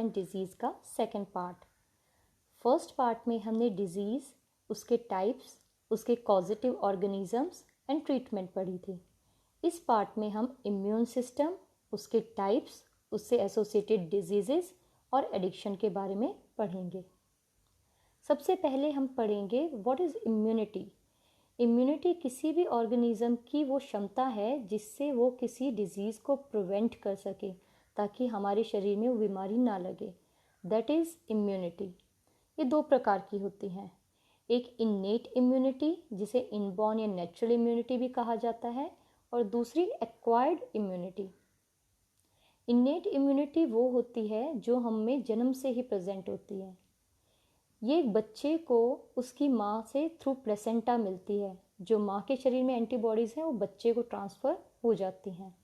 And disease का second part. First part में हमने डिजीज़, उसके टाइप्स, उसके कॉजेटिव ऑर्गेनिजम्स एंड ट्रीटमेंट पढ़ी थी। इस पार्ट में हम इम्यून सिस्टम, उसके टाइप्स, उससे एसोसिएटेड डिजीज़ेस और एडिक्शन के बारे में पढ़ेंगे। सबसे पहले हम पढ़ेंगे व्हाट इज़ इम्यूनिटी। इम्यूनिटी किसी भी ऑर्गेनिज्म की वो क्षमता है जिससे वो किसी डिजीज़ को प्रिवेंट कर सके ताकि हमारे शरीर में वो बीमारी ना लगे। That is immunity. ये दो प्रकार की होती हैं, एक इन्नेट इम्यूनिटी जिसे इनबॉर्न या नेचुरल इम्यूनिटी भी कहा जाता है, और दूसरी एक्वायर्ड इम्यूनिटी। इन्नेट इम्यूनिटी वो होती है जो हम में जन्म से ही प्रेजेंट होती है। ये एक बच्चे को उसकी माँ से थ्रू प्लेसेंटा मिलती है। जो माँ के शरीर में एंटीबॉडीज़ हैं वो बच्चे को ट्रांसफ़र हो जाती हैं।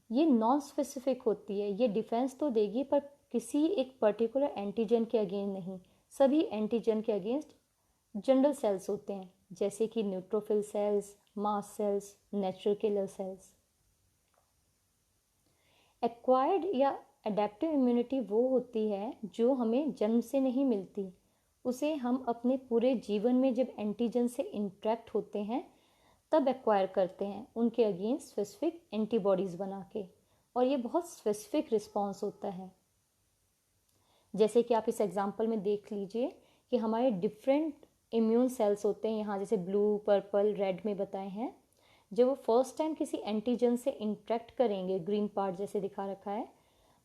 ये नॉन स्पेसिफिक होती है, ये डिफेंस तो देगी पर किसी एक पर्टिकुलर एंटीजन के अगेंस्ट नहीं। सभी एंटीजन के अगेंस्ट जनरल सेल्स होते हैं, जैसे कि neutrophil cells, mast cells, natural killer cells. Acquired या एडेप्टिव इम्यूनिटी वो होती है जो हमें जन्म से नहीं मिलती, उसे हम अपने पूरे जीवन में जब एंटीजन से इंटरेक्ट होते हैं तब एक्वायर करते हैं, उनके अगेंस्ट स्पेसिफिक एंटीबॉडीज़ बना के, और ये बहुत स्पेसिफिक रिस्पॉन्स होता है। जैसे कि आप इस एग्जांपल में देख लीजिए कि हमारे डिफरेंट इम्यून सेल्स होते हैं, यहाँ जैसे ब्लू, पर्पल, रेड में बताए हैं। जब वो फर्स्ट टाइम किसी एंटीजन से इंटरेक्ट करेंगे, ग्रीन पार्ट जैसे दिखा रखा है,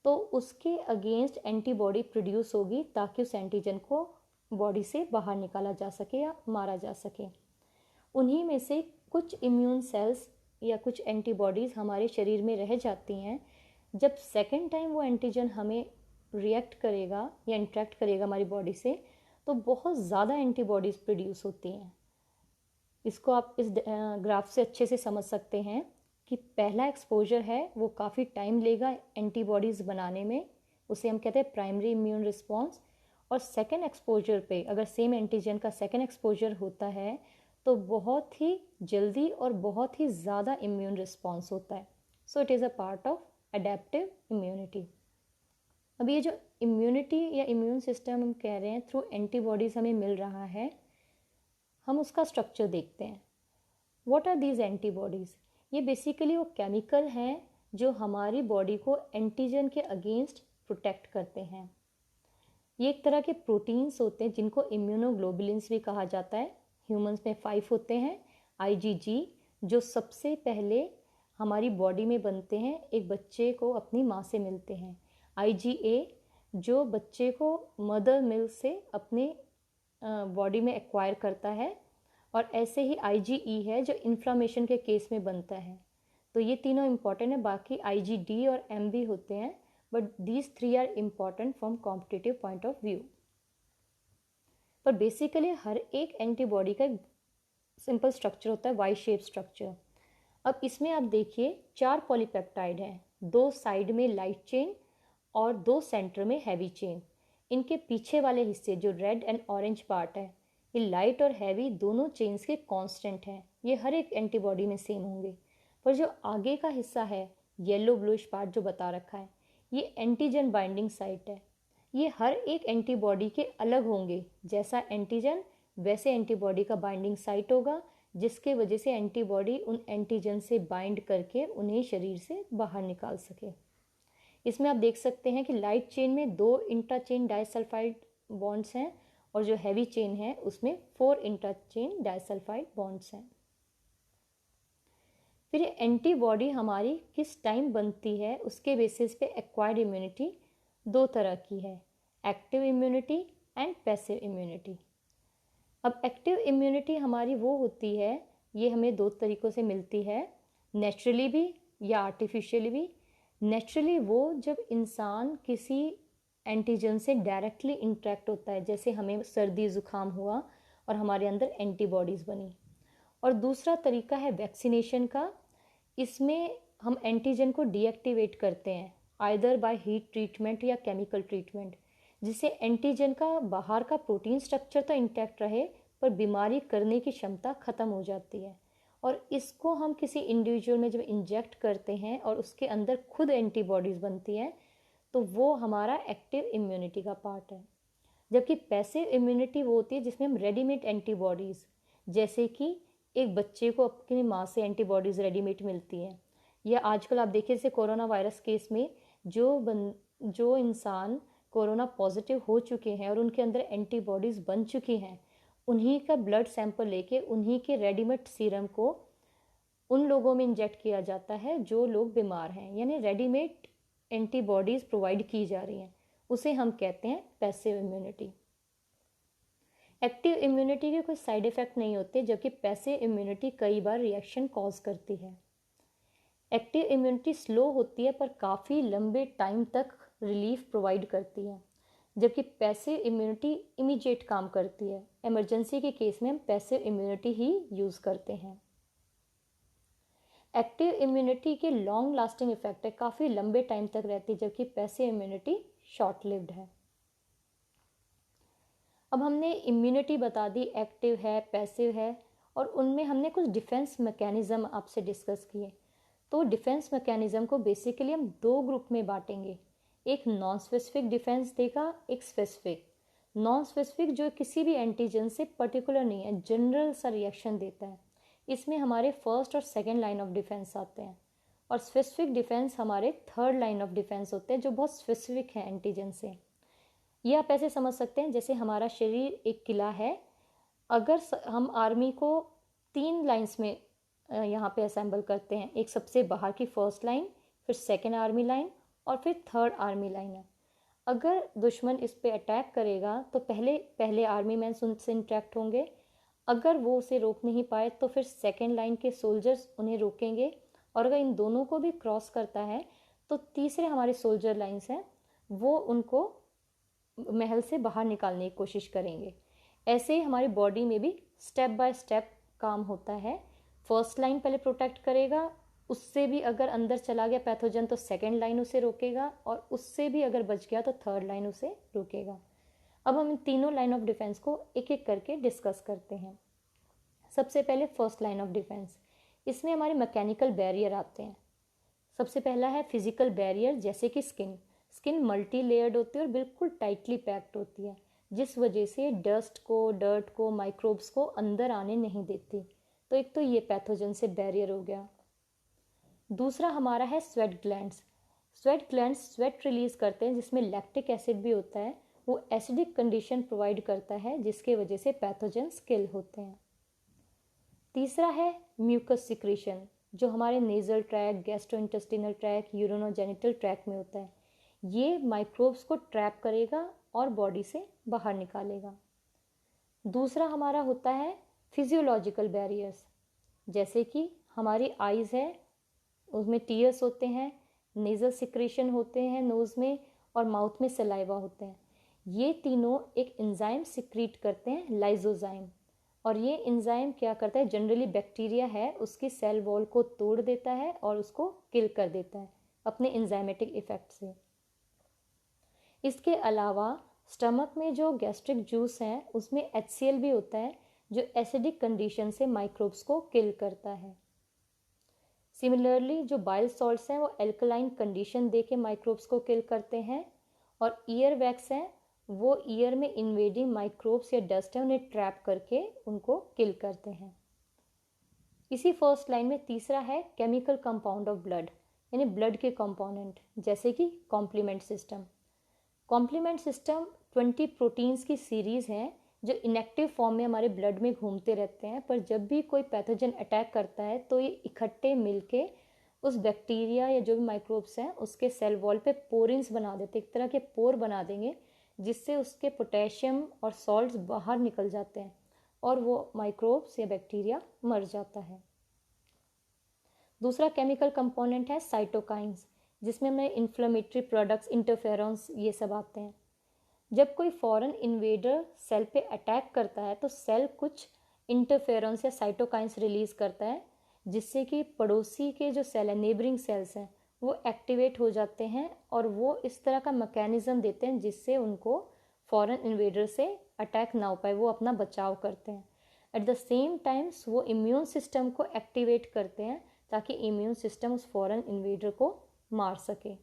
तो उसके अगेंस्ट एंटीबॉडी प्रोड्यूस होगी ताकि उस एंटीजन को बॉडी से बाहर निकाला जा सके या मारा जा सके। उन्हीं में से कुछ इम्यून सेल्स या कुछ एंटीबॉडीज़ हमारे शरीर में रह जाती हैं। जब सेकेंड टाइम वो एंटीजन हमें रिएक्ट करेगा या इंटरेक्ट करेगा हमारी बॉडी से, तो बहुत ज़्यादा एंटीबॉडीज़ प्रोड्यूस होती हैं। इसको आप इस ग्राफ से अच्छे से समझ सकते हैं कि पहला एक्सपोजर है वो काफ़ी टाइम लेगा एंटीबॉडीज़ बनाने में, उसे हम कहते हैं प्राइमरी इम्यून रिस्पॉन्स। और सेकेंड एक्सपोजर पे अगर सेम एंटीजन का सेकेंड एक्सपोजर होता है तो बहुत ही जल्दी और बहुत ही ज़्यादा इम्यून रिस्पॉन्स होता है। So it is a part of adaptive immunity. अब ये जो इम्यूनिटी या इम्यून सिस्टम हम कह रहे हैं थ्रू एंटीबॉडीज़ हमें मिल रहा है, हम उसका स्ट्रक्चर देखते हैं। What are these antibodies? ये बेसिकली वो केमिकल हैं जो हमारी बॉडी को एंटीजन के अगेंस्ट प्रोटेक्ट करते हैं। ये एक तरह के प्रोटीन्स होते हैं जिनको इम्यूनोग्लोबुलिन्स भी कहा जाता है। ह्यूमंस में 5 होते हैं। IgG जो सबसे पहले हमारी बॉडी में बनते हैं, एक बच्चे को अपनी माँ से मिलते हैं। IgA जो बच्चे को मदर मिल्क से अपने बॉडी में एक्वायर करता है, और ऐसे ही IgE है जो इन्फ्लामेशन के केस में बनता है। तो ये तीनों इंपॉर्टेंट है। बाकी IgD और M भी होते हैं, but these 3 are important from competitive point of view. पर बेसिकली हर एक एंटीबॉडी का एक सिंपल स्ट्रक्चर होता है, वाई शेप स्ट्रक्चर। अब इसमें आप देखिए 4 पॉलीपेप्टाइड हैं, 2 साइड में लाइट चेन और 2 सेंटर में हैवी चेन। इनके पीछे वाले हिस्से जो रेड एंड ऑरेंज पार्ट है, ये लाइट और हैवी दोनों चेन्स के कांस्टेंट हैं, ये हर एक एंटीबॉडी में सेम होंगे। पर जो आगे का हिस्सा है येलो ब्लूइश पार्ट जो बता रखा है, ये एंटीजन बाइंडिंग साइट है। ये हर एक एंटीबॉडी के अलग होंगे, जैसा एंटीजन वैसे एंटीबॉडी का बाइंडिंग साइट होगा, जिसके वजह से एंटीबॉडी उन एंटीजन से बाइंड करके उन्हें शरीर से बाहर निकाल सके। इसमें आप देख सकते हैं कि लाइट चेन में 2 इंट्राचेन डाइसल्फाइड बॉन्ड्स हैं, और जो हैवी चेन है उसमें 4 इंट्राचेन डाइसल्फाइड बॉन्ड्स हैं। फिर ये एंटीबॉडी हमारी किस टाइम बनती है, उसके बेसिस पे एक्वायर्ड इम्यूनिटी 2 तरह की है, active immunity and passive immunity. अब एक्टिव इम्यूनिटी हमारी वो होती है, ये हमें 2 तरीक़ों से मिलती है, नेचुरली भी या आर्टिफिशियली भी। नेचुरली वो जब इंसान किसी एंटीजन से डायरेक्टली इंटरेक्ट होता है, जैसे हमें सर्दी ज़ुकाम हुआ और हमारे अंदर एंटीबॉडीज़ बनी। और दूसरा तरीका है वैक्सीनेशन का। इसमें हम एंटीजन को डीएक्टिवेट करते हैं, आइदर बाय हीट ट्रीटमेंट या केमिकल ट्रीटमेंट, जिससे एंटीजन का बाहर का प्रोटीन स्ट्रक्चर तो इंटैक्ट रहे पर बीमारी करने की क्षमता ख़त्म हो जाती है। और इसको हम किसी इंडिविजुअल में जब इंजेक्ट करते हैं और उसके अंदर खुद एंटीबॉडीज़ बनती हैं, तो वो हमारा एक्टिव इम्यूनिटी का पार्ट है। जबकि पैसिव इम्यूनिटी वो होती है जिसमें हम रेडीमेड एंटीबॉडीज़, जैसे कि एक बच्चे को अपनी माँ से एंटीबॉडीज़ रेडीमेड मिलती हैं, या आजकल आप देखिए जैसे कोरोना वायरस केस में जो इंसान कोरोना पॉजिटिव हो चुके हैं और उनके अंदर एंटीबॉडीज़ बन चुकी हैं, उन्हीं का ब्लड सैंपल लेके उन्हीं के रेडीमेड सीरम को उन लोगों में इंजेक्ट किया जाता है जो लोग बीमार हैं, यानी रेडीमेड एंटीबॉडीज़ प्रोवाइड की जा रही हैं, उसे हम कहते हैं पैसिव इम्यूनिटी। एक्टिव इम्यूनिटी के कोई साइड इफ़ेक्ट नहीं होते, जबकि पैसिव इम्यूनिटी कई बार रिएक्शन कॉज करती है। एक्टिव इम्यूनिटी स्लो होती है पर काफ़ी लंबे टाइम तक रिलीफ प्रोवाइड करती है, जबकि पैसिव इम्यूनिटी इमीडिएट काम करती है। इमरजेंसी के केस में हम पैसिव इम्यूनिटी ही यूज़ करते हैं। एक्टिव इम्यूनिटी के लॉन्ग लास्टिंग इफेक्ट है, काफ़ी लंबे टाइम तक रहती है, जबकि पैसिव इम्यूनिटी शॉर्ट लिव्ड है। अब हमने इम्यूनिटी बता दी, एक्टिव है, पैसिव है, और उनमें हमने कुछ डिफेंस मैकेनिज्म आपसे डिस्कस किए। तो डिफेंस मैकेनिज्म को बेसिकली हम दो ग्रुप में बांटेंगे, एक नॉन स्पेसिफिक डिफेंस देगा, एक स्पेसिफिक। नॉन स्पेसिफिक जो किसी भी एंटीजन से पर्टिकुलर नहीं है, जनरल सा रिएक्शन देता है, इसमें हमारे फर्स्ट और सेकेंड लाइन ऑफ डिफेंस आते हैं। और स्पेसिफिक डिफेंस हमारे थर्ड लाइन ऑफ डिफेंस होते हैं, जो बहुत स्पेसिफिक है एंटीजन से। ये आप ऐसे समझ सकते हैं जैसे हमारा शरीर एक किला है, अगर हम आर्मी को 3 लाइंस में यहाँ पे असेंबल करते हैं, एक सबसे बाहर की फर्स्ट लाइन, फिर सेकेंड आर्मी लाइन और फिर थर्ड आर्मी लाइन है। अगर दुश्मन इस पे अटैक करेगा तो पहले आर्मी मैन उनसे इंटरेक्ट होंगे, अगर वो उसे रोक नहीं पाए तो फिर सेकेंड लाइन के सोल्जर्स उन्हें रोकेंगे, और अगर इन दोनों को भी क्रॉस करता है तो तीसरे हमारे सोल्जर लाइंस हैं, वो उनको महल से बाहर निकालने की कोशिश करेंगे। ऐसे ही हमारी बॉडी में भी स्टेप बाय स्टेप काम होता है। फर्स्ट लाइन पहले प्रोटेक्ट करेगा, उससे भी अगर अंदर चला गया पैथोजन तो सेकेंड लाइन उसे रोकेगा, और उससे भी अगर बच गया तो थर्ड लाइन उसे रोकेगा। अब हम इन तीनों लाइन ऑफ डिफेंस को एक एक करके डिस्कस करते हैं। सबसे पहले फर्स्ट लाइन ऑफ डिफेंस, इसमें हमारे मैकेनिकल बैरियर आते हैं। सबसे पहला है फिजिकल बैरियर, जैसे कि स्किन मल्टी लेयर्ड होती है और बिल्कुल टाइटली पैक्ड होती है, जिस वजह से डर्ट को माइक्रोब्स को अंदर आने नहीं देती। तो एक तो ये पैथोजन से बैरियर हो गया। दूसरा हमारा है sweat glands. Sweat glands sweat release करते हैं, जिसमें लैक्टिक एसिड भी होता है, वो एसिडिक कंडीशन प्रोवाइड करता है, जिसके वजह से पैथोजेंस किल होते हैं। तीसरा है म्यूकस सिक्रीशन, जो हमारे nasal track, gastrointestinal track, urinogenital track में होता है। ये माइक्रोब्स को ट्रैप करेगा और बॉडी से बाहर निकालेगा। दूसरा हमारा होता है फिजियोलॉजिकल बैरियर्स, जैसे कि हमारी आइज़ है, उसमें टीयर्स होते हैं, नेज़ल सिक्रेशन होते हैं नोज़ में, और माउथ में सलाइवा होते हैं। ये तीनों एक एंजाइम सिक्रीट करते हैं, लाइजोजाइम, और ये एंजाइम क्या करता है, जनरली बैक्टीरिया है उसकी सेल वॉल को तोड़ देता है और उसको किल कर देता है अपने एंजाइमेटिक इफेक्ट से। इसके अलावा स्टमक में जो गैस्ट्रिक जूस है उसमें HCl भी होता है, जो एसिडिक कंडीशन से माइक्रोब्स को किल करता है। सिमिलरली जो बाइल सॉल्ट्स हैं वो एल्कलाइन कंडीशन दे के माइक्रोब्स को किल करते हैं, और ईयर वैक्स हैं वो ईयर में इन्वेडिंग माइक्रोब्स या डस्ट है उन्हें ट्रैप करके उनको किल करते हैं। इसी फर्स्ट लाइन में तीसरा है केमिकल कंपाउंड ऑफ ब्लड, यानी ब्लड के कंपोनेंट, जैसे कि complement system. Complement system 20 proteins की सीरीज़ है जो इनएक्टिव फॉर्म में हमारे ब्लड में घूमते रहते हैं, पर जब भी कोई पैथोजन अटैक करता है तो ये इकट्ठे मिलके उस बैक्टीरिया या जो भी माइक्रोब्स हैं उसके सेल वॉल पे पोरिंस बना देते, एक तरह के पोर बना देंगे, जिससे उसके पोटेशियम और सॉल्ट्स बाहर निकल जाते हैं और वो माइक्रोब्स या बैक्टीरिया मर जाता है। दूसरा केमिकल कंपोनेंट है साइटोकाइंस, जिसमें हमें इन्फ्लेमेटरी प्रोडक्ट्स, इंटरफेरॉन्स, ये सब आते हैं। जब कोई फॉरेन इन्वेडर सेल पे अटैक करता है तो सेल कुछ इंटरफेरॉन्स या साइटोकाइंस रिलीज करता है, जिससे कि पड़ोसी के जो सेल है, नेबरिंग सेल्स हैं, वो एक्टिवेट हो जाते हैं, और वो इस तरह का मैकेनिज्म देते हैं जिससे उनको फॉरेन इन्वेडर से अटैक ना हो पाए, वो अपना बचाव करते हैं। एट द सेम टाइम्स वो इम्यून सिस्टम को एक्टिवेट करते हैं ताकि इम्यून सिस्टम उस फॉरेन इन्वेडर को मार सके।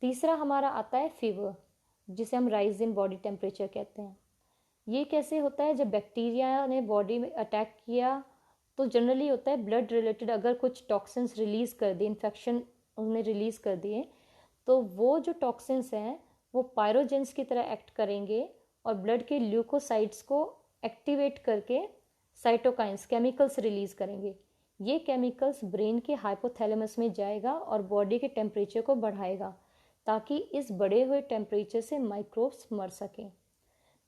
तीसरा हमारा आता है फीवर, जिसे हम राइज इन बॉडी टेम्परेचर कहते हैं। ये कैसे होता है, जब बैक्टीरिया ने बॉडी में अटैक किया तो जनरली होता है ब्लड रिलेटेड, अगर कुछ टॉक्सिन्स रिलीज़ कर दिए, इन्फेक्शन उन्हें रिलीज़ कर दिए, तो वो जो टॉक्सिन्स हैं वो पायरोजेंस की तरह एक्ट करेंगे और ब्लड के ल्यूकोसाइट्स को एक्टिवेट करके साइटोकाइंस केमिकल्स रिलीज़ करेंगे। ये केमिकल्स ब्रेन के हाइपोथैलेमस में जाएगा और बॉडी के टेम्परेचर को बढ़ाएगा, ताकि इस बढ़े हुए टेम्परेचर से माइक्रोब्स मर सकें।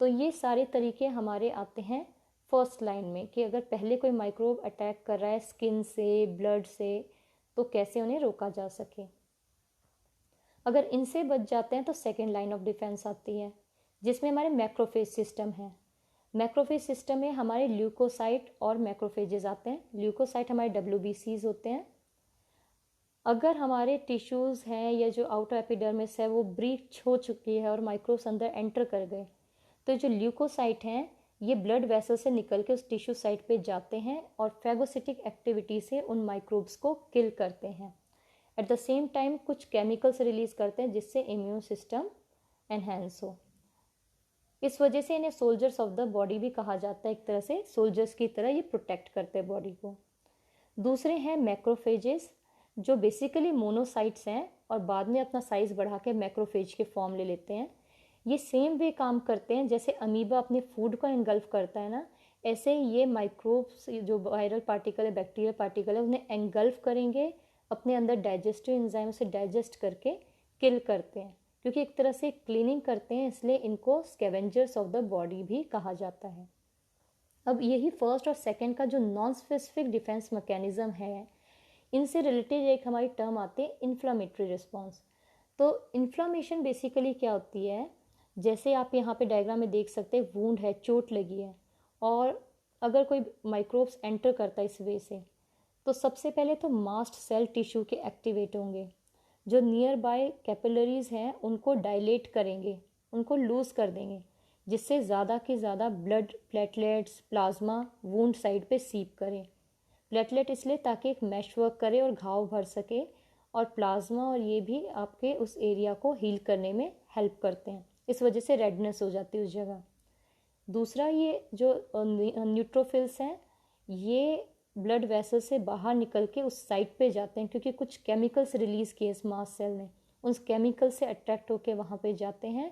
तो ये सारे तरीके हमारे आते हैं फर्स्ट लाइन में, कि अगर पहले कोई माइक्रोब अटैक कर रहा है स्किन से, ब्लड से, तो कैसे उन्हें रोका जा सके। अगर इनसे बच जाते हैं तो सेकेंड लाइन ऑफ डिफेंस आती है, जिसमें हमारे मैक्रोफेज सिस्टम है। मैक्रोफेज सिस्टम में हमारे ल्यूकोसाइट और मैक्रोफेजेस आते हैं। ल्यूकोसाइट हमारे WBCs होते हैं। अगर हमारे टिश्यूज़ हैं या जो आउटर एपिडर्मिस है वो ब्रीच हो चुकी है और माइक्रोब्स अंदर एंटर कर गए, तो जो ल्यूकोसाइट हैं ये ब्लड वेसल से निकल के उस टिश्यू साइट पे जाते हैं और फैगोसिटिक एक्टिविटी से उन माइक्रोब्स को किल करते हैं। एट द सेम टाइम कुछ केमिकल्स रिलीज करते हैं जिससे इम्यून सिस्टम एनहेंस हो। इस वजह से इन्हें सोल्जर्स ऑफ द बॉडी भी कहा जाता है। एक तरह से सोल्जर्स की तरह ये प्रोटेक्ट करते हैं बॉडी को। दूसरे हैं मैक्रोफेजेस, जो बेसिकली मोनोसाइट्स हैं और बाद में अपना साइज बढ़ा के मैक्रोफेज के फॉर्म ले लेते हैं। ये सेम वे काम करते हैं, जैसे अमीबा अपने फूड को एंगल्फ करता है ना, ऐसे ही ये माइक्रोब्स जो वायरल पार्टिकल है, बैक्टीरियल पार्टिकल है, उन्हें एंगल्फ करेंगे, अपने अंदर डाइजेस्टिव एंजाइम से डाइजेस्ट करके किल करते हैं। क्योंकि एक तरह से क्लीनिंग करते हैं, इसलिए इनको स्कैवेंजर्स ऑफ द बॉडी भी कहा जाता है। अब यही फर्स्ट और सेकंड का जो नॉन स्पेसिफिक डिफेंस मैकेनिज्म है, इनसे रिलेटेड एक हमारी टर्म आती है इन्फ्लामेटरी रिस्पॉन्स। तो इन्फ्लामेशन बेसिकली क्या होती है, जैसे आप यहाँ पे डायग्राम में देख सकते हैं, वूंड है, चोट लगी है, और अगर कोई माइक्रोब्स एंटर करता है इस वे से, तो सबसे पहले तो मास्ट सेल टिश्यू के एक्टिवेट होंगे, जो नियर बाय कैपिलरीज हैं उनको डायलेट करेंगे, उनको लूज़ कर देंगे, जिससे ज़्यादा के ज़्यादा blood, platelets, plasma wound side पे सीप करें। प्लेटलेट इसलिए ताकि एक मैश वर्क करे और घाव भर सके, और प्लाज्मा और ये भी आपके उस एरिया को हील करने में हेल्प करते हैं। इस वजह से रेडनेस हो जाती है उस जगह। दूसरा, ये जो न्यूट्रोफिल्स हैं, ये ब्लड वेसल से बाहर निकल के उस साइट पे जाते हैं, क्योंकि कुछ केमिकल्स रिलीज़ किए इस मास्ट सेल ने, उस केमिकल से अट्रैक्ट होकर वहाँ पे जाते हैं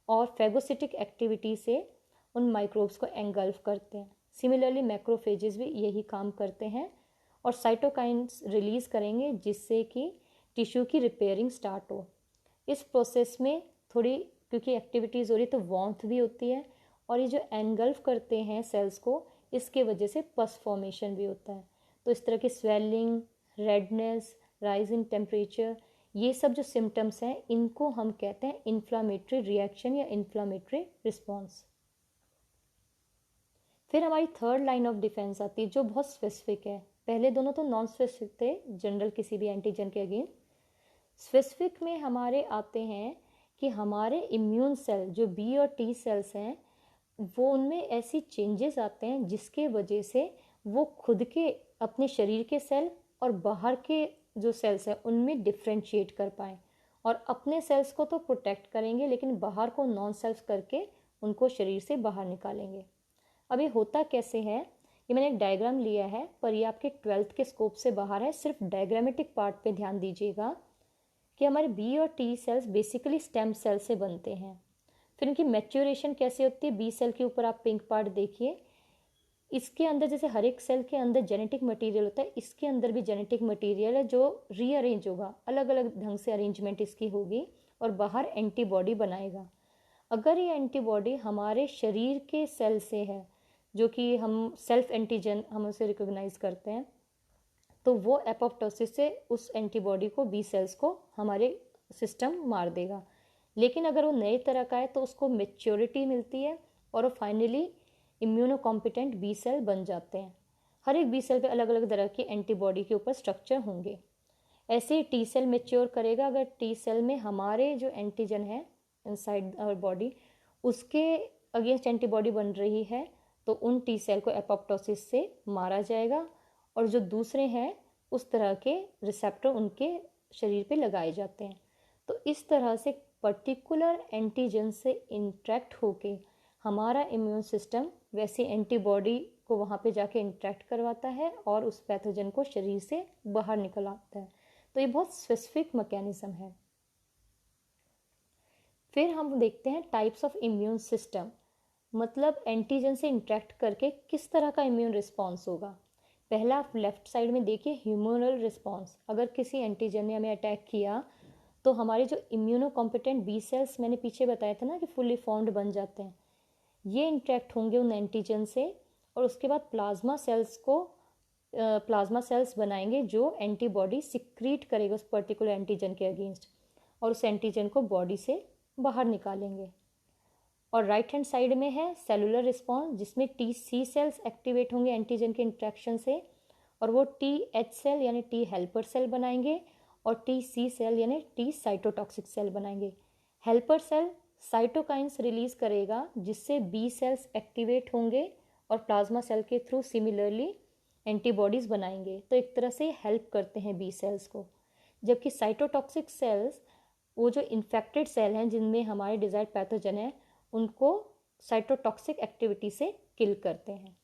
और फैगोसिटिक एक्टिविटी से उन माइक्रोब्स को एंगल्फ करते हैं। सिमिलरली मैक्रोफेजेस भी यही काम करते हैं और साइटोकाइन्स रिलीज़ करेंगे, जिससे कि टिश्यू की रिपेयरिंग स्टार्ट हो। इस प्रोसेस में थोड़ी, क्योंकि एक्टिविटीज़ हो रही तो वार्मथ भी होती है, और ये जो एनगल्फ करते हैं सेल्स को, इसके वजह से पस फॉर्मेशन भी होता है। तो इस तरह की swelling, redness, rise in temperature, ये सब जो सिम्टम्स हैं, इनको हम कहते हैं इन्फ्लामेटरी रिएक्शन या इन्फ्लामेटरी रिस्पॉन्स। फिर हमारी थर्ड लाइन ऑफ डिफेंस आती है, जो बहुत स्पेसिफिक है। पहले दोनों तो नॉन स्पेसिफिक थे, जनरल किसी भी एंटीजन के अगेंस्ट। स्पेसिफिक में हमारे आते हैं कि हमारे इम्यून सेल जो बी और टी सेल्स हैं, वो उनमें ऐसी चेंजेस आते हैं जिसके वजह से वो खुद के अपने शरीर के सेल और बाहर के जो सेल्स हैं उनमें डिफ्रेंशिएट कर पाएँ, और अपने सेल्स को तो प्रोटेक्ट करेंगे, लेकिन बाहर को नॉन सेल्फ करके उनको शरीर से बाहर निकालेंगे। अब ये होता कैसे है, ये मैंने एक डायग्राम लिया है, पर ये आपके 12th के स्कोप से बाहर है। सिर्फ डायग्रामेटिक पार्ट पे ध्यान दीजिएगा कि हमारे बी और T cells basically stem cell से बनते हैं। फिर इनकी मैच्योरेशन कैसे होती है, बी सेल के ऊपर आप पिंक पार्ट देखिए, इसके अंदर जैसे हर एक सेल के अंदर जेनेटिक मटेरियल होता है, इसके अंदर भी जेनेटिक मटेरियल है जो रीअरेंज होगा, अलग अलग ढंग से अरेंजमेंट इसकी होगी, और बाहर एंटीबॉडी बनाएगा। अगर ये एंटीबॉडी हमारे शरीर के सेल से है, जो कि हम सेल्फ एंटीजन हम उसे रिकॉग्नाइज करते हैं, तो वो एपोप्टोसिस से उस एंटीबॉडी को, बी सेल्स को, हमारे सिस्टम मार देगा। लेकिन अगर वो नए तरह का है तो उसको मेच्योरिटी मिलती है और वो finally immunocompetent B cell बन जाते हैं। हर एक बी सेल पे अलग अलग तरह की एंटीबॉडी के ऊपर स्ट्रक्चर होंगे। ऐसे ही टी सेल मेच्योर करेगा। अगर टी सेल में हमारे जो एंटीजन है इनसाइड आवर बॉडी, उसके अगेंस्ट एंटीबॉडी बन रही है, तो उन टी सेल को एपोप्टोसिस से मारा जाएगा, और जो दूसरे हैं उस तरह के रिसेप्टर उनके शरीर पे लगाए जाते हैं। तो इस तरह से पर्टिकुलर एंटीजन से इंटरेक्ट होके हमारा इम्यून सिस्टम वैसी एंटीबॉडी को वहाँ पे जाके इंटरेक्ट करवाता है और उस पैथोजन को शरीर से बाहर निकल आता है। तो ये बहुत स्पेसिफिक मैकेनिज्म है। फिर हम देखते हैं टाइप्स ऑफ इम्यून सिस्टम, मतलब एंटीजन से इंटरेक्ट करके किस तरह का इम्यून रिस्पॉन्स होगा। पहला आप लेफ्ट साइड में देखिए ह्यूमरल रिस्पॉन्स। अगर किसी एंटीजन ने हमें अटैक किया तो हमारे जो इम्यूनो कॉम्पिटेंट बी सेल्स मैंने पीछे बताया था ना कि फुली फॉर्म्ड बन जाते हैं, ये इंटरेक्ट होंगे उन एंटीजन से और उसके बाद प्लाज्मा सेल्स बनाएंगे जो एंटीबॉडी सिक्रीट करेगा उस पर्टिकुलर एंटीजन के अगेंस्ट और उस एंटीजन को बॉडी से बाहर निकालेंगे। और राइट हैंड साइड में है सेलुलर रिस्पॉन्स, जिसमें टी सी सेल्स एक्टिवेट होंगे एंटीजन के इंट्रैक्शन से और वो टी एच सेल यानी टी हेल्पर सेल बनाएंगे और टी सी सेल यानी टी साइटोटॉक्सिक सेल बनाएंगे। हेल्पर सेल साइटोकाइंस रिलीज करेगा जिससे बी सेल्स एक्टिवेट होंगे और प्लाज्मा सेल के थ्रू सिमिलरली एंटीबॉडीज़ बनाएंगे। तो एक तरह से हेल्प करते हैं बी सेल्स को। जबकि साइटोटॉक्सिक सेल्स वो जो इन्फेक्टेड सेल हैं जिनमें हमारे डिजायर्ड पैथोजन है उनको साइटोटॉक्सिक एक्टिविटी से किल करते हैं।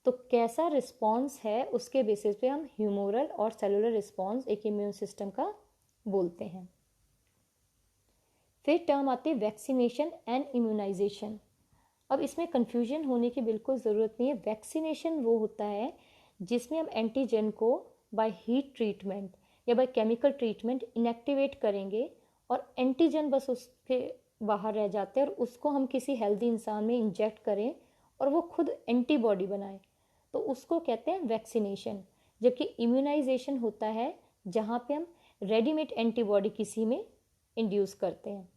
तो कैसा रिस्पॉन्स है उसके बेसिस पे हम ह्यूमोरल और सेलुलर रिस्पॉन्स एक इम्यून सिस्टम का बोलते हैं। फिर टर्म आती है वैक्सीनेशन एंड इम्यूनाइजेशन। अब इसमें कन्फ्यूजन होने की बिल्कुल ज़रूरत नहीं है। वैक्सीनेशन वो होता है जिसमें हम एंटीजन को बाय हीट ट्रीटमेंट या बाय केमिकल ट्रीटमेंट इनएक्टिवेट करेंगे और एंटीजन बस उसके बाहर रह जाते हैं और उसको हम किसी हेल्दी इंसान में इंजेक्ट करें और वो खुद एंटीबॉडी बनाए, तो उसको कहते हैं वैक्सीनेशन। जबकि इम्यूनाइजेशन होता है जहाँ पे हम रेडीमेड एंटीबॉडी किसी में इंड्यूस करते हैं।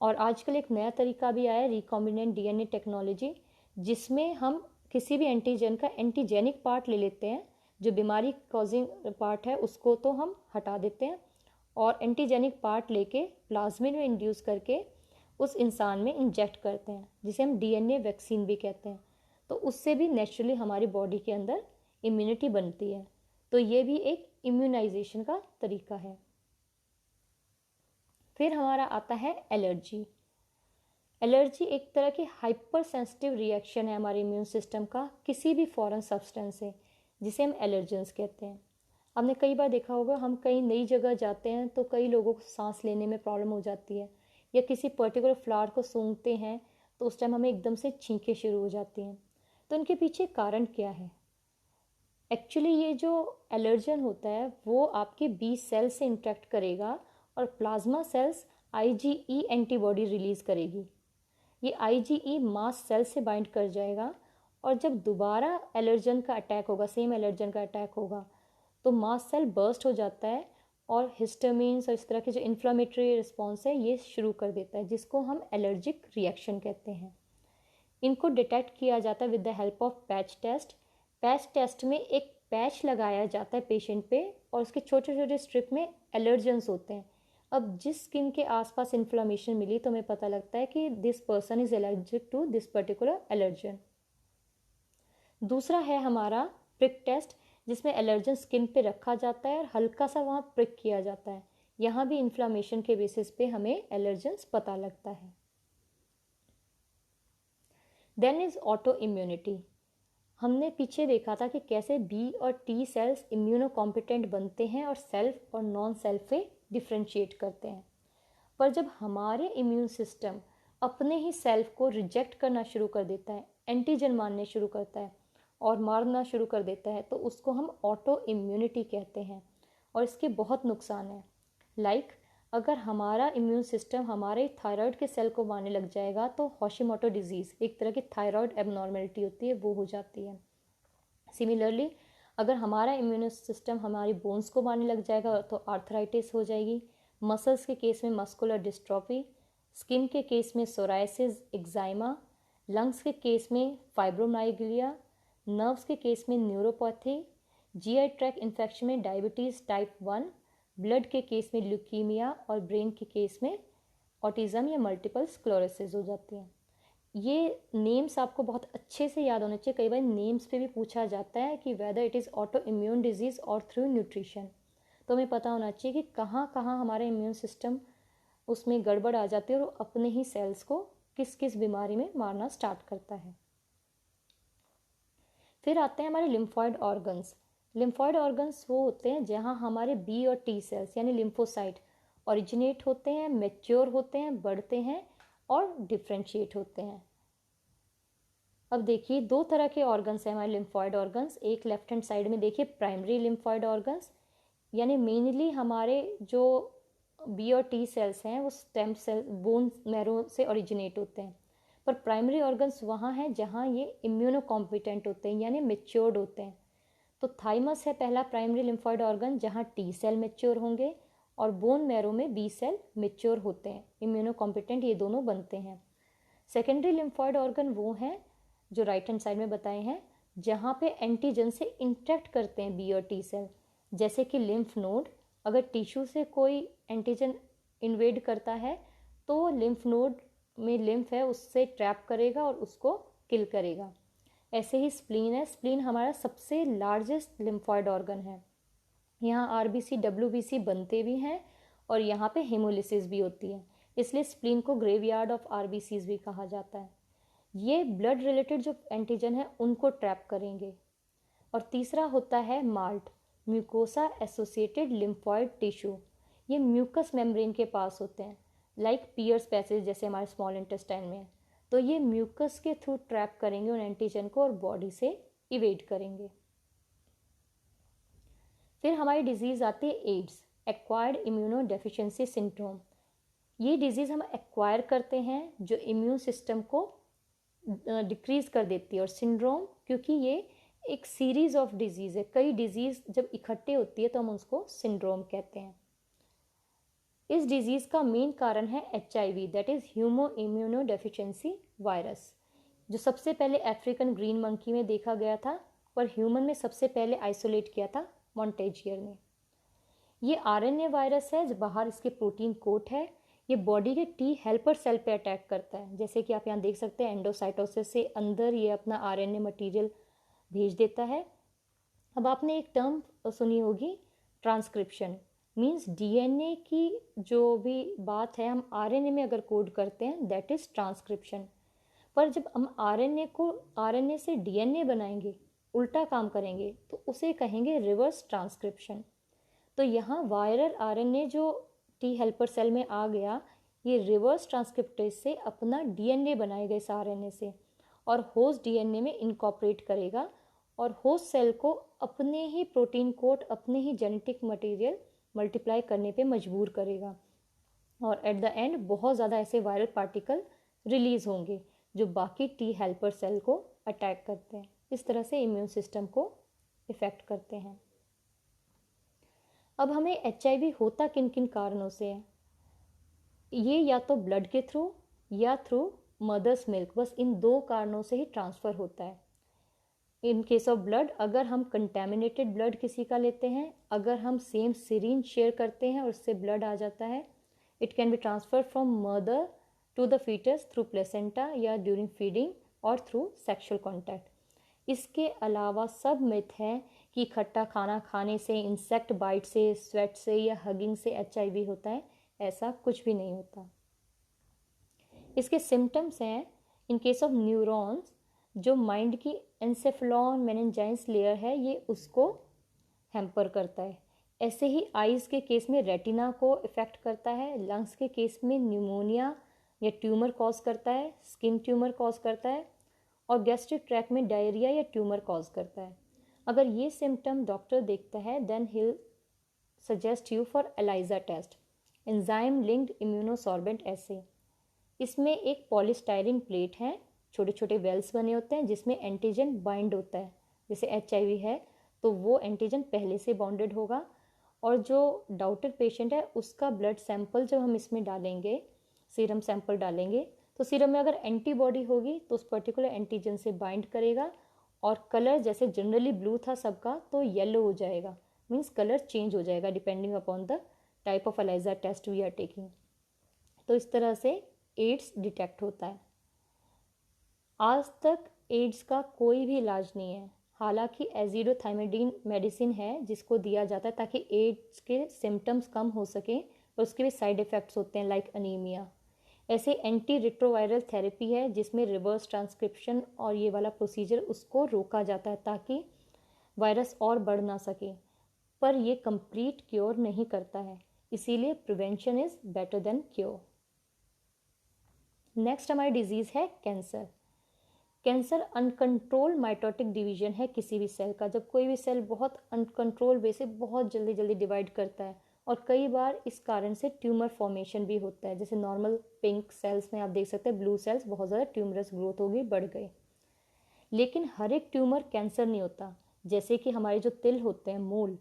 और आजकल एक नया तरीका भी आया है रिकॉम्बिनेंट डीएनए टेक्नोलॉजी, जिसमें हम किसी भी एंटीजन का एंटीजेनिक पार्ट ले लेते हैं, जो बीमारी कॉजिंग पार्ट है उसको तो हम हटा देते हैं और एंटीजेनिक पार्ट लेके प्लाज्मिड में इंड्यूस करके उस इंसान में इंजेक्ट करते हैं, जिसे हम डीएनए वैक्सीन भी कहते हैं। तो उससे भी नेचुरली हमारी बॉडी के अंदर इम्यूनिटी बनती है। तो ये भी एक इम्यूनाइजेशन का तरीका है। फिर हमारा आता है एलर्जी। एलर्जी एक तरह की हाइपर सेंसिटिव रिएक्शन है हमारे इम्यून सिस्टम का किसी भी फॉरेन सब्सटेंस से, जिसे हम एलर्जेंस कहते हैं। आपने कई बार देखा होगा हम कहीं नई जगह जाते हैं तो कई लोगों को सांस लेने में प्रॉब्लम हो जाती है, या किसी पर्टिकुलर फ्लावर को सूंघते हैं तो उस टाइम हमें एकदम से छींकें शुरू हो जाती हैं। तो इनके पीछे कारण क्या है? एक्चुअली ये जो एलर्जन होता है वो आपके बी सेल से इंटरेक्ट करेगा और plasma cells IgE antibody release करेगी। ये आईजीई मास सेल से बाइंड कर जाएगा और जब दोबारा एलर्जन का अटैक होगा, सेम एलर्जन का अटैक होगा, तो मास सेल बर्स्ट हो जाता है और हिस्टामिन्स और इस तरह के जो इन्फ्लामेटरी रिस्पॉन्स है ये शुरू कर देता है, जिसको हम एलर्जिक रिएक्शन कहते हैं। इनको डिटेक्ट किया जाता है with the help of patch test. Patch test में एक पैच लगाया जाता है पेशेंट पे और उसके छोटे छोटे स्ट्रिप में एलर्जेंस होते हैं। अब जिस स्किन के आसपास इन्फ्लामेशन मिली तो हमें पता लगता है कि this person is allergic to this particular allergen. दूसरा है हमारा प्रिक टेस्ट, जिसमें एलर्जन स्किन पे रखा जाता है और हल्का सा वहाँ प्रिक किया जाता है। यहाँ भी इन्फ्लामेशन के बेसिस पे हमें एलर्जेंस पता लगता है। Then is autoimmunity. हमने पीछे देखा था कि कैसे बी और टी सेल्स इम्यूनो कॉम्पिटेंट बनते हैं और सेल्फ और नॉन सेल्फ पे डिफ्रेंशिएट करते हैं। पर जब हमारे इम्यून सिस्टम अपने ही सेल्फ को रिजेक्ट करना शुरू कर देता है, एंटीजन मानने शुरू करता है और मारना शुरू कर देता है, तो उसको हम ऑटो इम्यूनिटी कहते हैं। और इसके बहुत नुकसान हैं। लाइक अगर हमारा इम्यून सिस्टम हमारे थायराइड के सेल को मारने लग जाएगा तो हॉशिमोटो डिजीज़, एक तरह की थायराइड एबनॉर्मेलिटी होती है, वो हो जाती है। सिमिलरली अगर हमारा इम्यून सिस्टम हमारी बोन्स को मारने लग जाएगा तो आर्थराइटिस हो जाएगी। मसल्स के केस में मस्कुलर डिस्ट्रॉफी, स्किन के केस में सोराइसिस, एक्जाइमा, लंग्स के केस में फाइब्रोमाइग्लिया, नर्व्स के केस में न्यूरोपैथी, जीआई ट्रैक इन्फेक्शन में डायबिटीज़ टाइप 1, ब्लड के केस में ल्यूकीमिया और ब्रेन के केस में ऑटिज़म या मल्टीपल स्क्लेरोसिस हो जाती है। ये नेम्स आपको बहुत अच्छे से याद होने चाहिए। कई बार नेम्स पे भी पूछा जाता है कि whether it is auto immune disease और थ्रू न्यूट्रिशन। तो हमें पता होना चाहिए कि कहाँ कहाँ हमारा इम्यून सिस्टम उसमें गड़बड़ आ जाती है और वो अपने ही सेल्स को किस किस बीमारी में मारना स्टार्ट करता है। फिर आते हैं हमारे लिम्फॉइड ऑर्गन्स। लिम्फॉइड ऑर्गन्स वो होते हैं जहाँ हमारे बी और टी सेल्स यानी लिम्फोसाइट ओरिजिनेट होते हैं, मैच्योर होते हैं, बढ़ते हैं और डिफ्रेंशिएट होते हैं। अब देखिए दो तरह के ऑर्गन्स हैं हमारे लिम्फॉइड ऑर्गन्स। एक लेफ्ट हैंड साइड में देखिए प्राइमरी लिम्फॉइड ऑर्गन्स, यानी मेनली हमारे जो बी और टी सेल्स हैं वो स्टेम सेल बोन मैरो से ओरिजिनेट होते हैं। पर प्राइमरी ऑर्गन्स वहाँ हैं जहाँ ये इम्यूनो कॉम्पिटेंट होते हैं यानी मेच्योर्ड होते हैं। तो थाइमस है पहला प्राइमरी लिम्फॉइड ऑर्गन जहाँ टी सेल मेच्योर होंगे और बोन मैरो में बी सेल मेच्योर होते हैं, इम्यूनो कॉम्पिटेंट ये दोनों बनते हैं। सेकेंडरी लिम्फॉइड ऑर्गन वो हैं जो राइट हैंड साइड में बताए हैं जहाँ पे एंटीजन से इंटरेक्ट करते हैं बी और टी सेल, जैसे कि लिम्फ नोड। अगर टिश्यू से कोई एंटीजन इन्वेड करता है तो लिम्फ नोड में लिम्फ है उससे ट्रैप करेगा और उसको किल करेगा। ऐसे ही स्प्लीन है, स्प्लीन हमारा सबसे लार्जेस्ट लिम्फॉइड ऑर्गन है। यहाँ आरबीसी डब्ल्यूबीसी बनते भी हैं और यहाँ पे हेमोलिसिस भी होती है, इसलिए स्प्लीन को ग्रेवयार्ड ऑफ आरबीसीज भी कहा जाता है। ये ब्लड रिलेटेड जो एंटीजन है उनको ट्रैप करेंगे। और तीसरा होता है malt, mucosa associated lymphoid tissue. ये म्यूकस मेम्ब्रेन के पास होते हैं, लाइक पियर्स पैसेज जैसे हमारे स्मॉल इंटेस्टाइन में है। तो ये म्यूकस के थ्रू ट्रैप करेंगे उन एंटीजन को और बॉडी से इवेड करेंगे। फिर हमारी डिजीज़ आती है AIDS, acquired immunodeficiency syndrome. ये डिजीज़ हम एक्वायर करते हैं जो इम्यून सिस्टम को डिक्रीज़ कर देती है, और सिंड्रोम क्योंकि ये एक सीरीज़ ऑफ डिजीज़ है, कई डिजीज़ जब इकट्ठे होती है तो हम उसको सिंड्रोम कहते हैं। इस डिजीज़ का मेन कारण है HIV, that is human immuno deficiency virus, जो सबसे पहले अफ्रीकन ग्रीन मंकी में देखा गया था पर ह्यूमन में सबसे पहले आइसोलेट किया था मॉन्टेजियर ने। ये RNA वायरस है, जो बाहर इसके प्रोटीन कोट है। ये बॉडी के टी हेल्पर सेल पे अटैक करता है, जैसे कि आप यहाँ देख सकते हैं एंडोसाइटोसिस से अंदर ये अपना RNA मटेरियल भेज देता है। अब आपने एक टर्म सुनी होगी ट्रांसक्रिप्शन, मीन्स DNA की जो भी बात है हम RNA में अगर कोड करते हैं दैट इज़ ट्रांसक्रिप्शन। पर जब हम RNA से DNA बनाएंगे, उल्टा काम करेंगे, तो उसे कहेंगे रिवर्स ट्रांसक्रिप्शन। तो यहाँ वायरल RNA जो टी हेल्पर सेल में आ गया, ये रिवर्स ट्रांसक्रिप्टेज से अपना DNA बनाएगा इस RNA से और होस्ट DNA में इनकॉर्पोरेट करेगा और होस्ट सेल को अपने ही प्रोटीन कोड, अपने ही जेनेटिक मटेरियल मल्टीप्लाई करने पे मजबूर करेगा और एट द एंड बहुत ज़्यादा ऐसे वायरल पार्टिकल रिलीज़ होंगे जो बाकी टी हेल्पर सेल को अटैक करते हैं। इस तरह से इम्यून सिस्टम को इफ़ेक्ट करते हैं। अब हमें HIV होता किन किन कारणों से है? ये या तो ब्लड के थ्रू या थ्रू मदर्स मिल्क, बस इन दो कारणों से ही ट्रांसफ़र होता है। इन केस ऑफ ब्लड, अगर हम कंटेमिनेटेड ब्लड किसी का लेते हैं, अगर हम सेम सिरिंज शेयर करते हैं और उससे ब्लड आ जाता है, it can be transfer from mother to the foetus through placenta या ड्यूरिंग फीडिंग और थ्रू सेक्सुअल कॉन्टैक्ट। इसके अलावा सब मिथ है कि खट्टा खाना खाने से, इंसेक्ट बाइट से, स्वेट से या हगिंग से HIV होता है। ऐसा कुछ भी नहीं होता। इसके सिम्टम्स हैं, इन केस ऑफ न्यूरॉन्स, जो माइंड की एंसेफेलॉन मेनिंजाइस लेयर है ये उसको हैम्पर करता है। ऐसे ही आइज़ के केस में रेटिना को इफ़ेक्ट करता है, लंग्स के केस में न्यूमोनिया या ट्यूमर कॉज करता है, स्किन ट्यूमर कॉज करता है और गैस्ट्रिक ट्रैक्ट में डायरिया या ट्यूमर कॉज करता है। अगर ये सिम्टम डॉक्टर देखता है then he'll suggest you for ELISA test, enzyme linked immunosorbent assay. इसमें एक पॉलीस्टायरीन प्लेट है, छोटे छोटे वेल्स बने होते हैं जिसमें एंटीजन बाइंड होता है। जैसे HIV है तो वो एंटीजन पहले से बॉन्डेड होगा और जो डाउटेड पेशेंट है उसका ब्लड सैंपल जब हम इसमें डालेंगे, सीरम सैंपल डालेंगे, तो सीरम में अगर एंटीबॉडी होगी तो उस पर्टिकुलर एंटीजन से बाइंड करेगा और कलर जैसे जनरली ब्लू था सबका तो येलो हो जाएगा, मीन्स कलर चेंज हो जाएगा depending upon the type of ELISA test we are taking. तो इस तरह से एड्स डिटेक्ट होता है। आज तक एड्स का कोई भी इलाज नहीं है, हालांकि एजिडोथाइमिडीन मेडिसिन है जिसको दिया जाता है ताकि एड्स के सिम्टम्स कम हो सकें, और उसके भी साइड इफ़ेक्ट्स होते हैं लाइक अनीमिया। ऐसे एंटी रिट्रोवायरल थेरेपी है जिसमें रिवर्स ट्रांसक्रिप्शन और ये वाला प्रोसीजर उसको रोका जाता है ताकि वायरस और बढ़ ना सके, पर ये कंप्लीट क्योर नहीं करता है, इसीलिए prevention is better than cure. Next हमारी डिजीज़ है cancer. Cancer uncontrol mitotic division है किसी भी सेल का, जब कोई भी सेल बहुत अनकंट्रोल वे से बहुत जल्दी जल्दी डिवाइड करता है, और कई बार इस कारण से ट्यूमर फॉर्मेशन भी होता है। जैसे नॉर्मल पिंक सेल्स में आप देख सकते हैं ब्लू सेल्स बहुत ज़्यादा ट्यूमरस ग्रोथ हो गई, बढ़ गए। लेकिन हर एक ट्यूमर कैंसर नहीं होता। जैसे कि हमारे जो तिल होते हैं, मूल,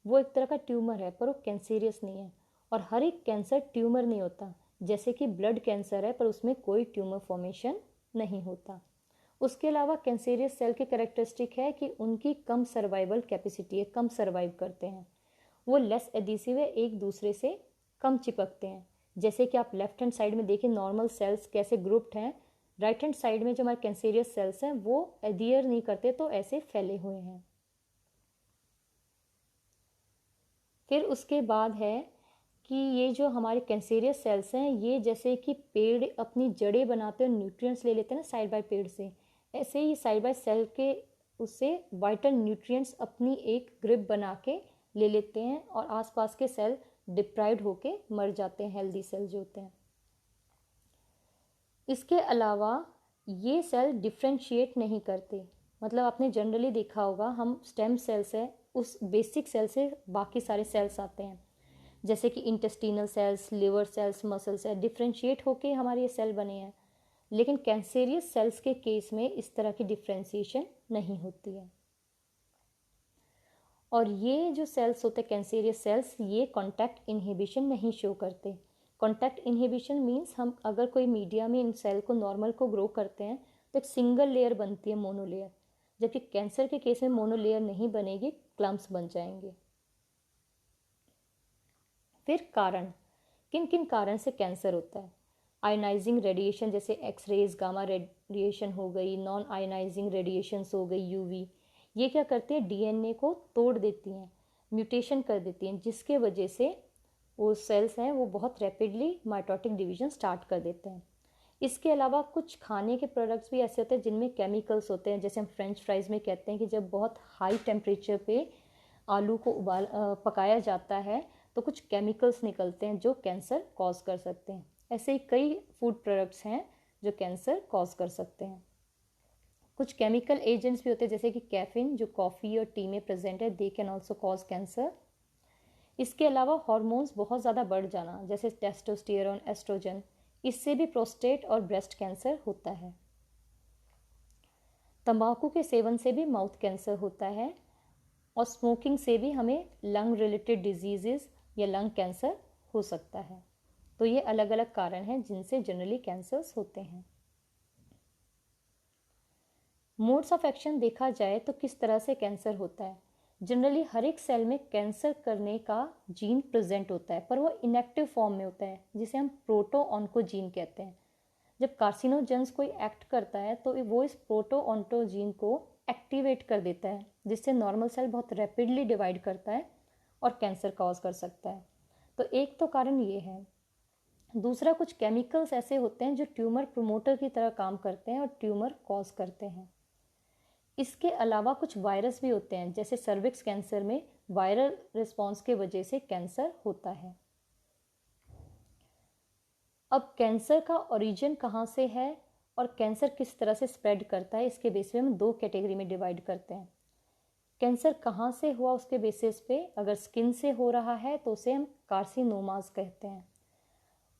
वो एक तरह का ट्यूमर है पर वो कैंसीरियस नहीं है। और हर एक कैंसर ट्यूमर नहीं होता। जैसे कि ब्लड कैंसर है पर उसमें कोई ट्यूमर फॉर्मेशन नहीं होता। उसके अलावा कैंसेरियस सेल की कैरेक्टरिस्टिक है कि उनकी कम सर्वाइवल कैपेसिटी है, कम सर्वाइव करते हैं। वो लेस एडिसिव है, एक दूसरे से कम चिपकते हैं। जैसे कि आप लेफ्ट हैंड साइड में देखिए नॉर्मल सेल्स कैसे ग्रुप्ड हैं, राइट हैंड साइड में जो हमारे कैंसेरियस सेल्स हैं वो एडियर नहीं करते, तो ऐसे फैले हुए हैं। फिर उसके बाद है कि ये जो हमारे कैंसेरियस सेल्स हैं ये जैसे कि पेड़ अपनी जड़ें बनाते हैं, न्यूट्रिएंट्स ले लेते हैं ना साइड बाय पेड़ से, ऐसे ही साइड बाय सेल के उससे वाइटल न्यूट्रिएंट्स अपनी एक ग्रिप बना के ले लेते हैं और आसपास के सेल डिप्राइव्ड होके मर जाते हैं, हेल्दी सेल जो होते हैं। इसके अलावा ये सेल डिफ्रेंशिएट नहीं करते। मतलब आपने जनरली देखा होगा हम स्टेम सेल्स है उस बेसिक सेल से बाकी सारे सेल्स आते हैं, जैसे कि intestinal cells, liver cells, muscle cell, differentiate होके हमारे ये सेल बने हैं। लेकिन कैंसेरियस सेल्स के केस में इस तरह की डिफ्रेंशिएशन नहीं होती है। और ये जो सेल्स होते हैं कैंसेरियस सेल्स, ये कॉन्टैक्ट इनहिबिशन नहीं शो करते। कॉन्टैक्ट इनहिबिशन मीन्स हम अगर कोई मीडिया में इन सेल को नॉर्मल को ग्रो करते हैं तो एक सिंगल लेयर बनती है, मोनोलेयर। जबकि कैंसर के केस में मोनोलेयर नहीं बनेगी, क्लम्प्स बन जाएंगे। फिर कारण, किन किन कारण से कैंसर होता है। आयोनाइजिंग रेडिएशन जैसे एक्सरेज, गामा रेडिएशन हो गई, नॉन आयोनाइजिंग रेडिएशंस हो गई, यूवी, ये क्या करती है डीएनए को तोड़ देती हैं, म्यूटेशन कर देती हैं, जिसके वजह से वो सेल्स हैं वो बहुत रैपिडली माइटोटिक डिवीजन स्टार्ट कर देते हैं। इसके अलावा कुछ खाने के प्रोडक्ट्स भी ऐसे होते हैं जिनमें केमिकल्स होते हैं। जैसे हम फ्रेंच फ्राइज़ में कहते हैं कि जब बहुत हाई टेम्परेचर पे आलू को पकाया जाता है तो कुछ केमिकल्स निकलते हैं जो कैंसर कॉज कर सकते हैं। ऐसे ही कई फूड प्रोडक्ट्स हैं जो कैंसर कॉज कर सकते हैं। कुछ केमिकल एजेंट्स भी होते हैं जैसे कि कैफीन जो कॉफ़ी और टी में प्रेजेंट है, they can also cause cancer. इसके अलावा हार्मोन्स बहुत ज़्यादा बढ़ जाना जैसे टेस्टोस्टेरोन, एस्ट्रोजन, इससे भी प्रोस्टेट और ब्रेस्ट कैंसर होता है। तंबाकू के सेवन से भी माउथ कैंसर होता है, और स्मोकिंग से भी हमें लंग रिलेटेड डिजीजेस या लंग कैंसर हो सकता है। तो ये अलग अलग कारण हैं जिनसे जनरली कैंसर्स होते हैं। मोड्स ऑफ एक्शन देखा जाए तो किस तरह से कैंसर होता है। जनरली हर एक सेल में कैंसर करने का जीन प्रेजेंट होता है, पर वो इनएक्टिव फॉर्म में होता है जिसे हम प्रोटोऑन्कोजीन कहते हैं। जब कार्सिनोजेंस कोई एक्ट करता है तो वो इस प्रोटोऑन्कोजीन को एक्टिवेट कर देता है, जिससे नॉर्मल सेल बहुत रैपिडली डिवाइड करता है और कैंसर कॉज कर सकता है। तो एक तो कारण ये है। दूसरा, कुछ केमिकल्स ऐसे होते हैं जो ट्यूमर प्रोमोटर की तरह काम करते हैं और ट्यूमर कॉज करते हैं। इसके अलावा कुछ वायरस भी होते हैं, जैसे सर्विक्स कैंसर में वायरल रिस्पॉन्स के वजह से कैंसर होता है। अब कैंसर का ओरिजिन कहाँ से है और कैंसर किस तरह से स्प्रेड करता है, इसके बेस पे हम दो कैटेगरी में डिवाइड करते हैं। कैंसर कहाँ से हुआ उसके बेसिस पे, अगर स्किन से हो रहा है तो उसे हम कार्सिनोमास कहते हैं।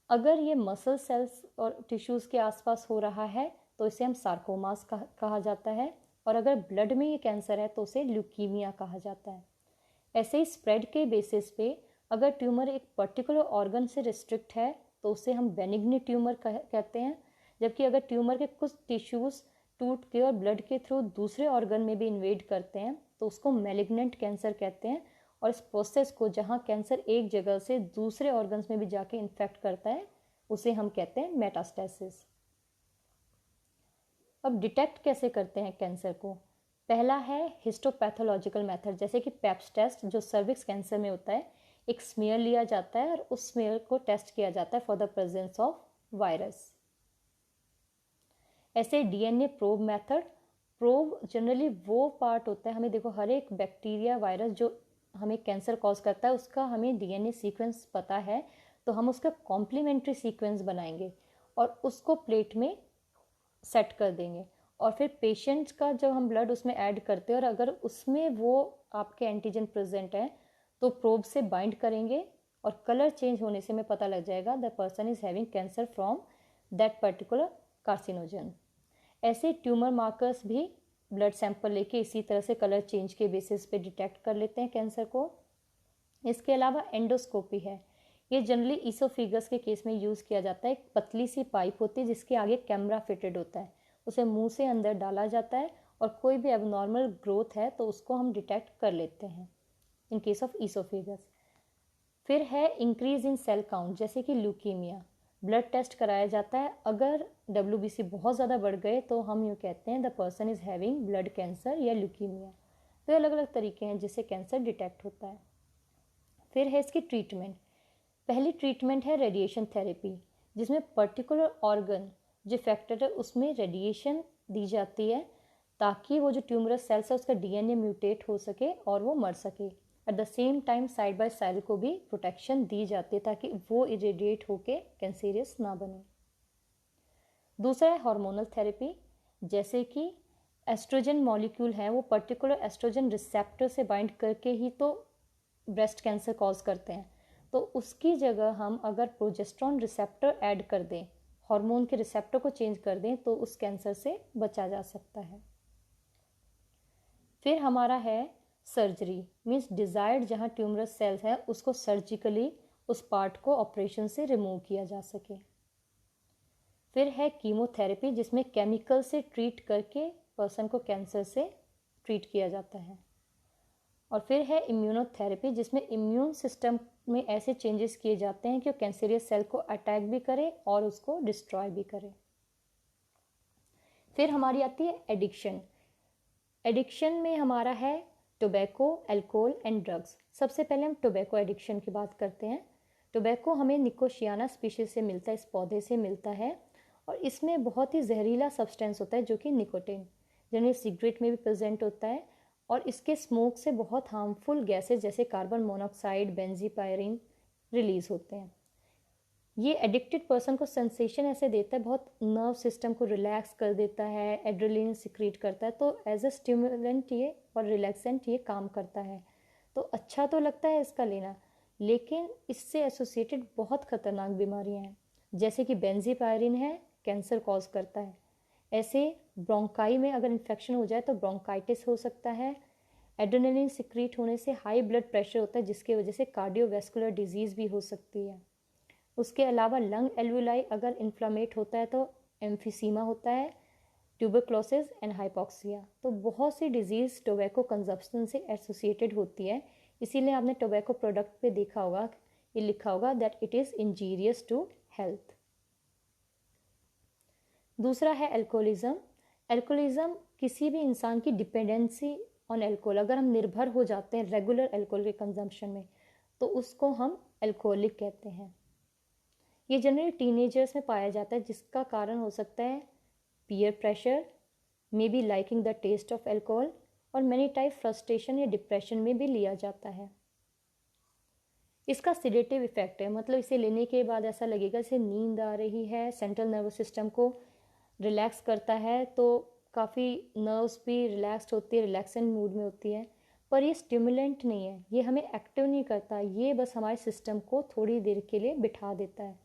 अगर ये मसल सेल्स और टिश्यूज़ के आसपास हो रहा है तो इसे हम सार्कोमास कहा जाता है, और अगर ब्लड में ये कैंसर है तो उसे ल्यूकीमिया कहा जाता है। ऐसे ही स्प्रेड के बेसिस पे अगर ट्यूमर एक पर्टिकुलर ऑर्गन से रिस्ट्रिक्ट है तो उसे हम बेनिग्न ट्यूमर कहते हैं, जबकि अगर ट्यूमर के कुछ टिश्यूज़ टूट के और ब्लड के थ्रू दूसरे ऑर्गन में भी इन्वेड करते हैं तो उसको मैलिग्नेंट कैंसर कहते हैं। और इस प्रोसेस को, जहाँ कैंसर एक जगह से दूसरे ऑर्गन्स में भी जाके इन्फेक्ट करता है, उसे हम कहते हैं मेटास्टेसिस। अब डिटेक्ट कैसे करते हैं कैंसर को। पहला है हिस्टोपैथोलॉजिकल मेथड, जैसे कि पेप्स टेस्ट जो सर्विक्स कैंसर में होता है। एक स्मेयर लिया जाता है और उस स्मेयर को टेस्ट किया जाता है for the presence of virus. ऐसे DNA probe method, probe generally वो पार्ट होता है, हमें देखो हर एक बैक्टीरिया वायरस जो हमें कैंसर कॉज करता है उसका हमें डीएनए सीक्वेंस पता है, तो हम उसका कॉम्प्लीमेंट्री सीक्वेंस बनाएंगे और उसको प्लेट में सेट कर देंगे और फिर पेशेंट्स का जब हम ब्लड उसमें ऐड करते हैं और अगर उसमें वो आपके एंटीजन प्रेजेंट है तो प्रोब से बाइंड करेंगे और कलर चेंज होने से हमें पता लग जाएगा the person is having cancer from that particular carcinogen. ऐसे ट्यूमर मार्कर्स भी ब्लड सैंपल लेके इसी तरह से कलर चेंज के बेसिस पे डिटेक्ट कर लेते हैं कैंसर को। इसके अलावा एंडोस्कोपी है, ये जनरली ईसोफिगस के केस में यूज़ किया जाता है। एक पतली सी पाइप होती है जिसके आगे कैमरा फिटेड होता है, उसे मुंह से अंदर डाला जाता है और कोई भी एबनॉर्मल ग्रोथ है तो उसको हम डिटेक्ट कर लेते हैं इन केस ऑफ ईसोफिगस। फिर है इंक्रीज इन सेल काउंट, जैसे कि ल्यूकीमिया, ब्लड टेस्ट कराया जाता है, अगर WBC बहुत ज़्यादा बढ़ गए तो हम यूँ कहते हैं the person is having blood cancer या ल्यूकीमिया। तो अलग अलग तरीके हैं जिससे कैंसर डिटेक्ट होता है। फिर है इसकी ट्रीटमेंट। पहली ट्रीटमेंट है रेडिएशन थेरेपी, जिसमें पर्टिकुलर ऑर्गन जो इफेक्टेड है उसमें रेडिएशन दी जाती है ताकि वो जो ट्यूमरस सेल्स है उसका डीएनए म्यूटेट हो सके और वो मर सके। At the same time side by side को भी प्रोटेक्शन दी जाती है ताकि वो इरेडिएट होके कैंसरियस ना बने। दूसरा है हार्मोनल थेरेपी, जैसे कि एस्ट्रोजन मॉलिक्यूल है वो पर्टिकुलर एस्ट्रोजन रिसेप्टर से बाइंड करके ही तो ब्रेस्ट कैंसर कॉज करते हैं, तो उसकी जगह हम अगर प्रोजेस्ट्रॉन रिसेप्टर ऐड कर दें, हार्मोन के रिसेप्टर को चेंज कर दें तो उस कैंसर से बचा जा सकता है। फिर हमारा है सर्जरी, मीन्स डिजायर्ड जहाँ ट्यूमरस सेल्स है उसको सर्जिकली उस पार्ट को ऑपरेशन से रिमूव किया जा सके। फिर है कीमोथेरेपी, जिसमें केमिकल से ट्रीट करके पर्सन को कैंसर से ट्रीट किया जाता है। और फिर है इम्यूनोथेरेपी, जिसमें इम्यून सिस्टम में ऐसे चेंजेस किए जाते हैं कि वो कैंसरियस सेल को अटैक भी करे और उसको डिस्ट्रॉय भी करे। फिर हमारी आती है एडिक्शन। एडिक्शन में हमारा है टोबैको, अल्कोहल एंड ड्रग्स। सबसे पहले हम टोबैको एडिक्शन की बात करते हैं। टोबैको हमें निकोशियाना स्पीशीज से मिलता है, इस पौधे से मिलता है और इसमें बहुत ही जहरीला सब्सटेंस होता है जो कि निकोटिन, जनरली सिगरेट में भी प्रेजेंट होता है और इसके स्मोक से बहुत हार्मफुल गैसेज जैसे कार्बन मोनोऑक्साइड, बेंजीपायरिन रिलीज होते हैं। ये एडिक्टेड पर्सन को सेंसेशन ऐसे देता है, बहुत नर्व सिस्टम को रिलैक्स कर देता है, एड्रेनलिन सिक्रीट करता है, तो एज अ स्टिमुलेंट ये और रिलैक्सेंट ये काम करता है। तो अच्छा तो लगता है इसका लेना, लेकिन इससे एसोसिएटेड बहुत खतरनाक बीमारियां हैं, जैसे कि बेंजीपायरिन है, कैंसर कॉज करता है। ऐसे ब्रोंकाई में अगर इन्फेक्शन हो जाए तो ब्रोंकाइटिस हो सकता है। एड्रेनलिन सिक्रीट होने से हाई ब्लड प्रेशर होता है जिसकी वजह से कार्डियोवैस्कुलर डिजीज़ भी हो सकती है। उसके अलावा लंग एल्वुलाई अगर इन्फ्लामेट होता है तो एम्फिसीमा होता है, ट्यूबरक्लोसिस एंड हाइपोक्सिया। तो बहुत सी डिजीज़ टोबैको कंजप्शन से एसोसिएटेड होती है, इसीलिए आपने टोबैको प्रोडक्ट पे देखा होगा, ये लिखा होगा that it is injurious to health. दूसरा है एल्कोहलिज्म। एल्कोहलिज्म किसी भी इंसान की डिपेंडेंसी ऑन एल्कोहल, अगर हम निर्भर हो जाते हैं रेगुलर एल्कोहल के कंजम्पशन में तो उसको हम एल्कोहलिक कहते हैं। ये जनरली टीनेजर्स में पाया जाता है, जिसका कारण हो सकता है peer pressure, may be liking the taste of alcohol और मैनी टाइप फ्रस्ट्रेशन या डिप्रेशन में भी लिया जाता है। इसका सिडेटिव इफेक्ट है, मतलब इसे लेने के बाद ऐसा लगेगा जैसे नींद आ रही है, सेंट्रल नर्वस सिस्टम को रिलैक्स करता है तो काफ़ी नर्व्स भी रिलैक्स्ड होती है, रिलैक्सेंट मूड में होती है, पर ये स्टिमुलेंट नहीं है, ये हमें एक्टिव नहीं करता, ये बस हमारे सिस्टम को थोड़ी देर के लिए बिठा देता है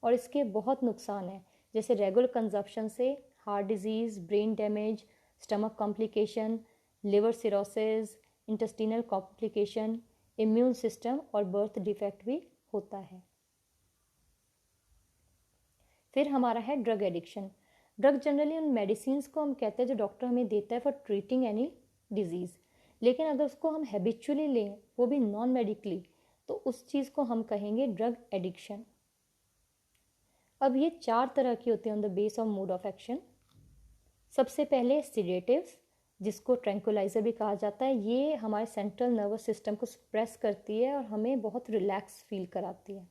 और इसके बहुत नुकसान हैं, जैसे रेगुलर कंजप्शन से heart disease, brain damage, stomach complication, liver cirrhosis, intestinal complication, immune system और बर्थ डिफेक्ट भी होता है। फिर हमारा है ड्रग एडिक्शन। ड्रग जनरली उन मेडिसिन को हम कहते हैं जो डॉक्टर हमें देता है फॉर ट्रीटिंग एनी डिजीज़, लेकिन अगर उसको हम हैबिचुअली लें, वो भी नॉन मेडिकली, तो उस चीज़ को हम कहेंगे ड्रग एडिक्शन। अब ये 4 तरह की होती है on the base of mode of action. सबसे पहले सिडेटिव्स, जिसको ट्रैंकुलाइज़र भी कहा जाता है, ये हमारे सेंट्रल नर्वस सिस्टम को सप्रेस करती है और हमें बहुत रिलैक्स फील कराती है।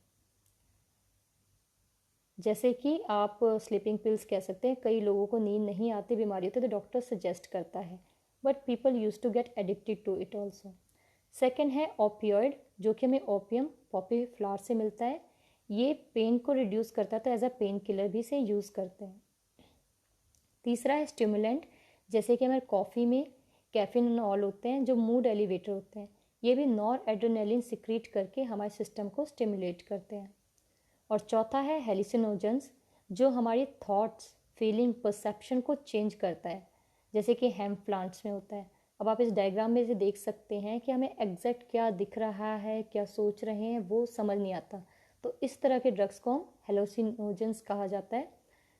जैसे कि आप स्लीपिंग पिल्स कह सकते हैं, कई लोगों को नींद नहीं आती, बीमारी होती है, तो डॉक्टर सजेस्ट करता है, but people use to get addicted to it also. Second है ओपियोइड, जो कि हमें ओपियम पॉपी फ्लावर से मिलता है। ये पेन को रिड्यूस करता है, तो एज अ पेन किलर भी इसे यूज़ करते हैं। तीसरा है स्टिमुलेंट, जैसे कि हमारे कॉफ़ी में कैफीन ऑल होते हैं जो मूड एलिवेटर होते हैं। ये भी नॉर एड्रेनलिन सिक्रीट करके हमारे सिस्टम को स्टिमुलेट करते हैं। और चौथा है हेलिसिनोजेंस, जो हमारी थॉट्स, फीलिंग, परसेप्शन को चेंज करता है, जैसे कि हेम्प प्लांट्स में होता है। अब आप इस डायग्राम में से देख सकते हैं कि हमें एग्जैक्ट क्या दिख रहा है, क्या सोच रहे हैं, वो समझ नहीं आता। तो इस तरह के ड्रग्स को हम हेलोसिनोजेंस कहा जाता है,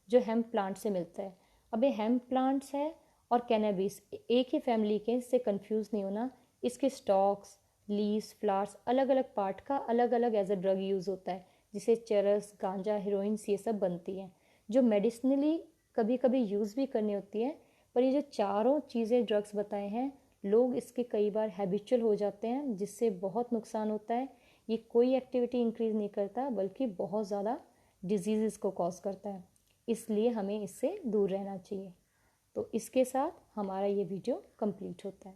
जो हेम्प प्लांट से मिलता है। अब ये हेम्प प्लांट्स है और कैनबिस एक ही फैमिली के, इससे कंफ्यूज नहीं होना। इसके स्टॉक्स, लीव्स, फ्लावर्स, अलग अलग पार्ट का अलग अलग एज अ ड्रग यूज़ होता है, जिसे चरस, गांजा, हीरोइंस ये सब बनती हैं, जो मेडिसिनली कभी कभी यूज़ भी करनी होती है। पर ये जो चारों चीज़ें ड्रग्स बताए हैं, लोग इसके कई बार हैबिचुअल हो जाते हैं, जिससे बहुत नुकसान होता है। ये कोई एक्टिविटी इंक्रीज़ नहीं करता, बल्कि बहुत ज़्यादा डिजीज़ को कॉज करता है, इसलिए हमें इससे दूर रहना चाहिए। तो इसके साथ हमारा ये वीडियो कंप्लीट होता है।